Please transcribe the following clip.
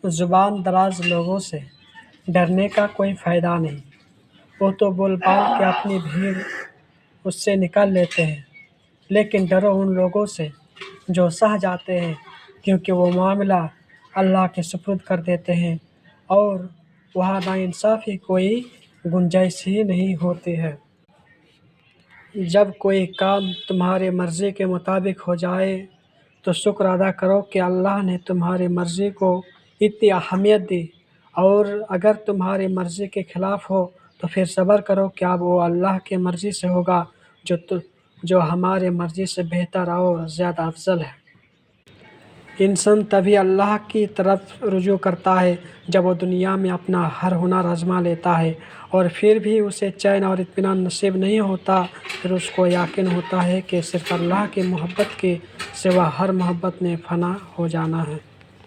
زبان دراز لوگوں سے ڈرنے کا کوئی فائدہ نہیں، وہ تو بول بال کے اپنی بھیڑ اس سے نکال لیتے ہیں، لیکن ڈرو ان لوگوں سے جو سہ جاتے ہیں، کیونکہ وہ معاملہ اللہ کے سپرد کر دیتے ہیں اور وہاں ناانصافی کوئی گنجائش ہی نہیں ہوتی ہے۔ جب کوئی کام تمہاری مرضی کے مطابق ہو جائے تو شکر ادا کرو کہ اللہ نے تمہاری مرضی کو اتنی اہمیت دی، اور اگر تمہاری مرضی کے خلاف ہو تو پھر صبر کرو کہ اب وہ اللہ کی مرضی سے ہوگا جو ہماری مرضی سے بہتر اور زیادہ افضل ہے۔ انسان تبھی اللہ کی طرف رجوع کرتا ہے جب وہ دنیا میں اپنا ہر ہنر آزما لیتا ہے اور پھر بھی اسے چین اور اطمینان نصیب نہیں ہوتا، پھر اس کو یقین ہوتا ہے کہ صرف اللہ کی محبت کے سوا ہر محبت نے فنا ہو جانا ہے۔